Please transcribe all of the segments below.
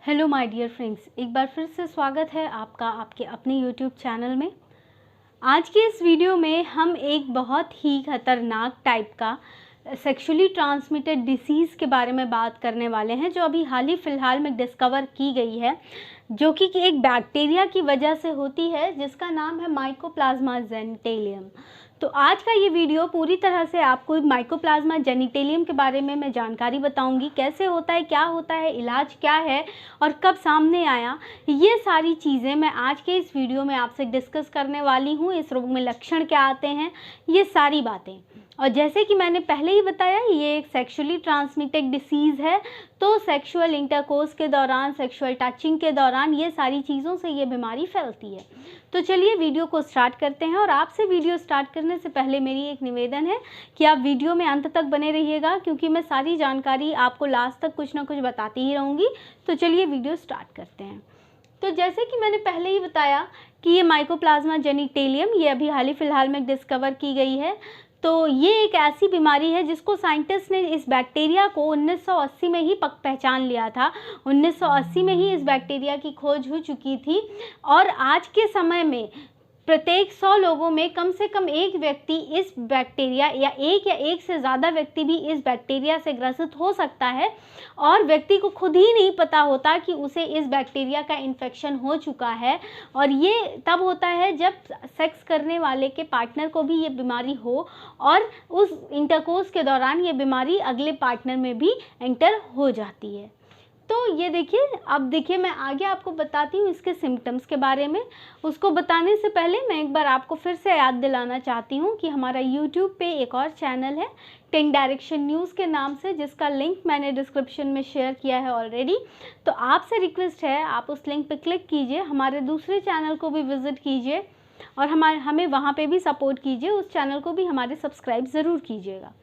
Hello my dear friends, एक बार फिर से स्वागत है आपका आपके अपने यूट्यूब चैनल में। आज के इस वीडियो में हम एक बहुत ही खतरनाक टाइप का सेक्सुअली ट्रांसमिटेड डिसीज़ के बारे में बात करने वाले हैं, जो अभी हाल ही फ़िलहाल में डिस्कवर की गई है, जो कि एक बैक्टीरिया की वजह से होती है, जिसका नाम है माइकोप्लाज्मा जेनिटेलियम। तो आज का ये वीडियो पूरी तरह से आपको माइकोप्लाज्मा जेनिटेलियम के बारे में मैं जानकारी बताऊंगी, कैसे होता है, क्या होता है, इलाज क्या है और कब सामने आया। ये सारी चीज़ें मैं आज के इस वीडियो में आपसे डिस्कस करने वाली हूँ। इस रोग में लक्षण क्या आते हैं, ये सारी बातें। और जैसे कि मैंने पहले ही बताया, ये एक सेक्सुअली ट्रांसमिटेड डिसीज़ है, तो सेक्सुअल इंटरकोर्स के दौरान, सेक्सुअल टचिंग के दौरान ये सारी चीज़ों से ये बीमारी फैलती है। तो चलिए वीडियो को स्टार्ट करते हैं। और आपसे वीडियो स्टार्ट करने से पहले मेरी एक निवेदन है कि आप वीडियो में अंत तक बने रहिएगा, क्योंकि मैं सारी जानकारी आपको लास्ट तक कुछ ना कुछ बताती ही रहूँगी। तो चलिए वीडियो स्टार्ट करते हैं। तो जैसे कि मैंने पहले ही बताया कि ये माइकोप्लाज्मा जेनिटेलियम ये अभी हाल ही फ़िलहाल में डिस्कवर की गई है। तो ये एक ऐसी बीमारी है जिसको साइंटिस्ट ने, इस बैक्टीरिया को 1980 में ही पहचान लिया था। 1980 में ही इस बैक्टीरिया की खोज हो चुकी थी और आज के समय में प्रत्येक 100 लोगों में कम से कम एक व्यक्ति इस बैक्टीरिया या एक से ज़्यादा व्यक्ति भी इस बैक्टीरिया से ग्रसित हो सकता है, और व्यक्ति को खुद ही नहीं पता होता कि उसे इस बैक्टीरिया का इन्फेक्शन हो चुका है। और ये तब होता है जब सेक्स करने वाले के पार्टनर को भी ये बीमारी हो और उस इंटरकोर्स के दौरान ये बीमारी अगले पार्टनर में भी एंटर हो जाती है। तो ये देखिए, अब देखिए मैं आगे आपको बताती हूँ इसके सिम्टम्स के बारे में। उसको बताने से पहले मैं एक बार आपको फिर से याद दिलाना चाहती हूँ कि हमारा यूट्यूब पे एक और चैनल है 10 डायरेक्शन न्यूज़ के नाम से, जिसका लिंक मैंने डिस्क्रिप्शन में शेयर किया है ऑलरेडी। तो आपसे रिक्वेस्ट है, आप उस लिंक पे क्लिक कीजिए, हमारे दूसरे चैनल को भी विज़िट कीजिए और हमें वहाँ पे भी सपोर्ट कीजिए। उस चैनल को भी हमारे सब्सक्राइब ज़रूर कीजिएगा।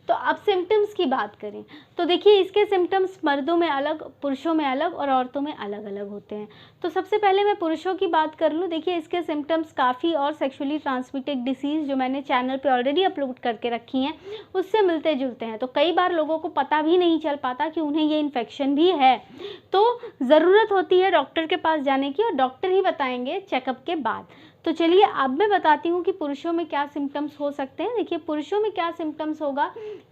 तो अब सिम्टम्स की बात करें तो देखिए, इसके सिम्टम्स मर्दों में अलग, पुरुषों में अलग और औरतों में अलग अलग होते हैं। तो सबसे पहले मैं पुरुषों की बात कर लूँ। देखिए, इसके सिम्टम्स काफ़ी और सेक्सुअली ट्रांसमिटेड डिसीज़ जो मैंने चैनल पे ऑलरेडी अपलोड करके रखी हैं उससे मिलते जुलते हैं। तो कई बार लोगों को पता भी नहीं चल पाता कि उन्हें ये इन्फेक्शन भी है, तो ज़रूरत होती है डॉक्टर के पास जाने की, और डॉक्टर ही बताएंगे चेकअप के बाद। तो चलिए अब मैं बताती हूँ कि पुरुषों में क्या सिम्टम्स हो सकते हैं। देखिए, पुरुषों में क्या सिम्टम्स होगा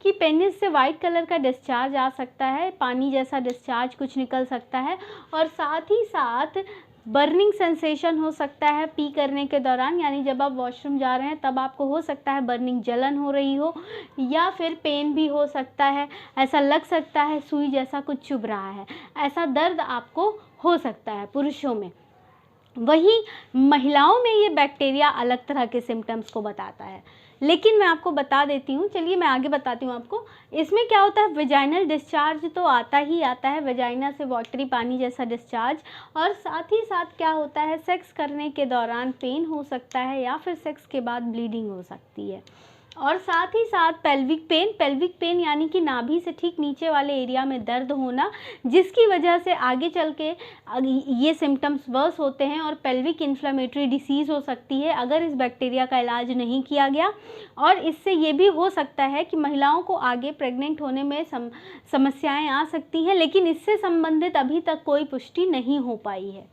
कि पेनिस से वाइट कलर का डिस्चार्ज आ सकता है, पानी जैसा डिस्चार्ज कुछ निकल सकता है, और साथ ही साथ बर्निंग सेंसेशन हो सकता है पी करने के दौरान। यानी जब आप वॉशरूम जा रहे हैं तब आपको हो सकता है बर्निंग, जलन हो रही हो, या फिर पेन भी हो सकता है, ऐसा लग सकता है सुई जैसा कुछ चुभ रहा है, ऐसा दर्द आपको हो सकता है पुरुषों में। वहीं महिलाओं में ये बैक्टीरिया अलग तरह के सिम्टम्स को बताता है, लेकिन मैं आपको बता देती हूँ। चलिए मैं आगे बताती हूँ आपको। इसमें क्या होता है, वेजाइनल डिस्चार्ज तो आता ही आता है, वेजाइना से वाटरी पानी जैसा डिस्चार्ज, और साथ ही साथ क्या होता है, सेक्स करने के दौरान पेन हो सकता है, या फिर सेक्स के बाद ब्लीडिंग हो सकती है, और साथ ही साथ पेल्विक पेन यानी कि नाभि से ठीक नीचे वाले एरिया में दर्द होना, जिसकी वजह से आगे चल के ये सिम्टम्स वर्स होते हैं और पेल्विक इन्फ्लेमेटरी डिसीज़ हो सकती है अगर इस बैक्टीरिया का इलाज नहीं किया गया। और इससे ये भी हो सकता है कि महिलाओं को आगे प्रेग्नेंट होने में समस्याएं आ सकती हैं, लेकिन इससे संबंधित अभी तक कोई पुष्टि नहीं हो पाई है।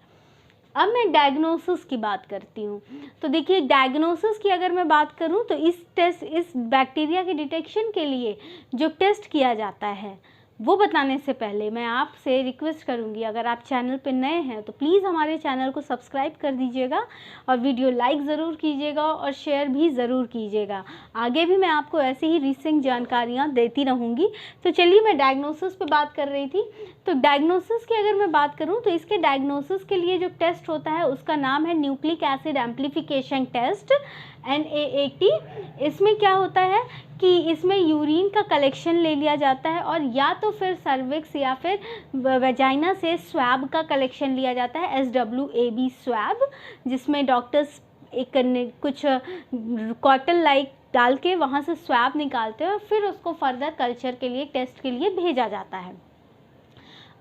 अब मैं डायग्नोसिस की बात करती हूँ। तो देखिए, डायग्नोसिस की अगर मैं बात करूँ तो इस बैक्टीरिया के डिटेक्शन के लिए जो टेस्ट किया जाता है वो बताने से पहले मैं आपसे रिक्वेस्ट करूंगी, अगर आप चैनल पर नए हैं तो प्लीज़ हमारे चैनल को सब्सक्राइब कर दीजिएगा और वीडियो लाइक ज़रूर कीजिएगा और शेयर भी ज़रूर कीजिएगा। आगे भी मैं आपको ऐसे ही रिसेंट जानकारियाँ देती रहूँगी। तो चलिए, मैं डायग्नोसिस पे बात कर रही थी। तो डायग्नोसिस की अगर मैं बात करूँ तो इसके डायग्नोसिस के लिए जो टेस्ट होता है उसका नाम है nucleic acid amplification test, NAAT। इसमें क्या होता है कि इसमें यूरिन का कलेक्शन ले लिया जाता है, और या तो फिर सर्विक्स या फिर वेजाइना से स्वैब का कलेक्शन लिया जाता है, SWAB स्वैब, जिसमें डॉक्टर्स एक कुछ कॉटन लाइक डाल के वहाँ से स्वैब निकालते हैं और फिर उसको फर्दर कल्चर के लिए, टेस्ट के लिए भेजा जाता है।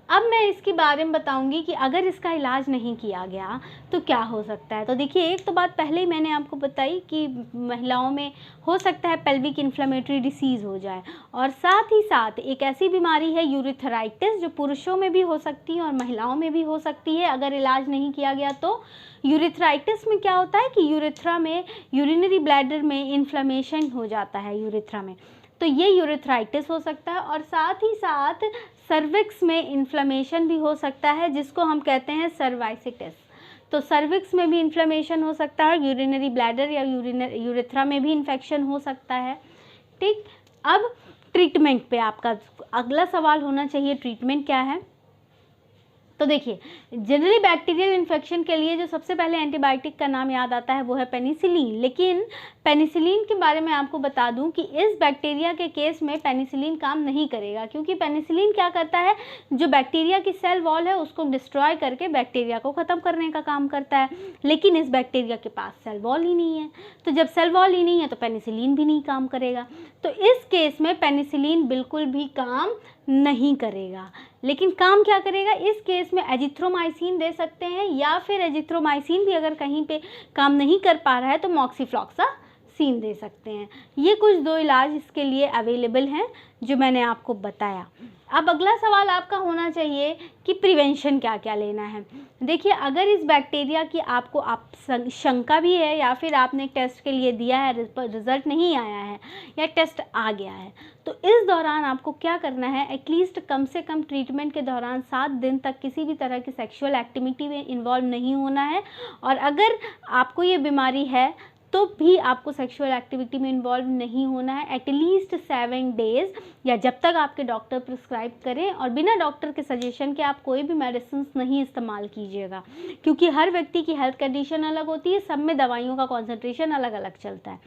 अब मैं इसके बारे में बताऊंगी कि अगर इसका इलाज नहीं किया गया तो क्या हो सकता है। तो देखिए, एक तो बात पहले ही मैंने आपको बताई कि महिलाओं में हो सकता है पेल्विक इन्फ्लेमेटरी डिसीज़ हो जाए, और साथ ही साथ एक ऐसी बीमारी है यूरिथराइटिस, जो पुरुषों में भी हो सकती है और महिलाओं में भी हो सकती है अगर इलाज नहीं किया गया तो। यूरिथराइटिस में क्या होता है कि यूरिथ्रा में, यूरिनरी ब्लैडर में इन्फ्लेमेशन हो जाता है यूरिथ्रा में, तो ये यूरिथराइटिस हो सकता है। और साथ ही साथ सर्विक्स में इन्फ्लेमेशन भी हो सकता है, जिसको हम कहते हैं सर्वाइसिटिस। तो सर्विक्स में भी इन्फ्लेमेशन हो सकता है, यूरिनरी ब्लैडर या यूरिथ्रा में भी इन्फेक्शन हो सकता है। ठीक, अब ट्रीटमेंट पे आपका अगला सवाल होना चाहिए, ट्रीटमेंट क्या है। तो देखिए, जनरली बैक्टीरियल इन्फेक्शन के लिए जो सबसे पहले एंटीबायोटिक का नाम याद आता है वो है पेनिसिलिन। लेकिन पेनिसिलिन के बारे में आपको बता दूं कि इस बैक्टीरिया के केस में पेनिसिलिन काम नहीं करेगा, क्योंकि पेनिसिलिन क्या करता है, जो बैक्टीरिया की सेल वॉल है उसको डिस्ट्रॉय करके बैक्टीरिया को ख़त्म करने का काम करता है। लेकिन इस बैक्टीरिया के पास सेल वॉल ही नहीं है, तो जब सेल वॉल ही नहीं है तो पेनिसिलिन भी नहीं काम करेगा। तो इस केस में पेनिसिलिन बिल्कुल भी काम नहीं करेगा। लेकिन काम क्या करेगा, इस केस में एजिथ्रोमाइसिन दे सकते हैं, या फिर एजिथ्रोमाइसिन भी अगर कहीं पे काम नहीं कर पा रहा है तो मॉक्सीफ्लॉक्सासिन दे सकते हैं। ये कुछ दो इलाज इसके लिए अवेलेबल हैं जो मैंने आपको बताया। अब अगला सवाल आपका होना चाहिए कि प्रिवेंशन क्या क्या लेना है। देखिए, अगर इस बैक्टीरिया की आपको शंका भी है, या फिर आपने टेस्ट के लिए दिया है, रिजल्ट नहीं आया है, या टेस्ट आ गया है, तो इस दौरान आपको क्या करना है, एटलीस्ट कम से कम ट्रीटमेंट के दौरान 7 दिन तक किसी भी तरह की सेक्सुअल एक्टिविटी में इन्वॉल्व नहीं होना है। और अगर आपको ये बीमारी है तो भी आपको सेक्सुअल एक्टिविटी में इन्वॉल्व नहीं होना है एटलीस्ट 7 डेज़, या जब तक आपके डॉक्टर प्रिस्क्राइब करें। और बिना डॉक्टर के सजेशन के आप कोई भी मेडिसिन नहीं इस्तेमाल कीजिएगा, क्योंकि हर व्यक्ति की हेल्थ कंडीशन अलग होती है, सब में दवाइयों का कॉन्सेंट्रेशन अलग अलग चलता है।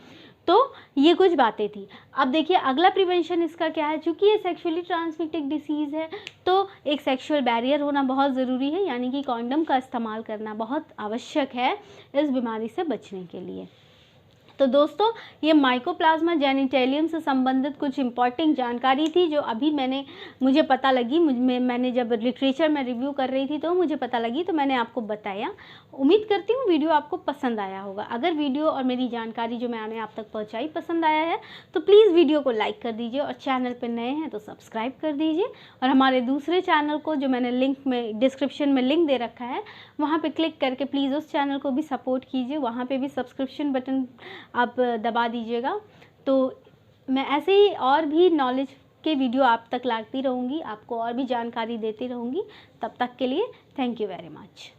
तो ये कुछ बातें थी। अब देखिए, अगला प्रिवेंशन इसका क्या है। चूँकि ये सेक्सुअली ट्रांसमिटेड डिसीज़ है तो एक सेक्सुअल बैरियर होना बहुत ज़रूरी है, यानी कि कॉन्डम का इस्तेमाल करना बहुत आवश्यक है इस बीमारी से बचने के लिए। तो दोस्तों, ये माइकोप्लाज्मा जेनिटेलियम से संबंधित कुछ इंपॉर्टेंट जानकारी थी जो अभी मुझे पता लगी। मैंने जब लिटरेचर में रिव्यू कर रही थी तो मुझे पता लगी, तो मैंने आपको बताया। उम्मीद करती हूँ वीडियो आपको पसंद आया होगा। अगर वीडियो और मेरी जानकारी जो मैंने आप तक पहुँचाई पसंद आया है तो प्लीज़ वीडियो को लाइक कर दीजिए, और चैनल पर नए हैं तो सब्सक्राइब कर दीजिए। और हमारे दूसरे चैनल को, जो मैंने लिंक में डिस्क्रिप्शन में लिंक दे रखा है, वहाँ पर क्लिक करके प्लीज़ उस चैनल को भी सपोर्ट कीजिए। वहाँ पर भी सब्सक्रिप्शन बटन आप दबा दीजिएगा। तो मैं ऐसे ही और भी नॉलेज के वीडियो आप तक लाती रहूँगी, आपको और भी जानकारी देती रहूँगी। तब तक के लिए थैंक यू वेरी मच।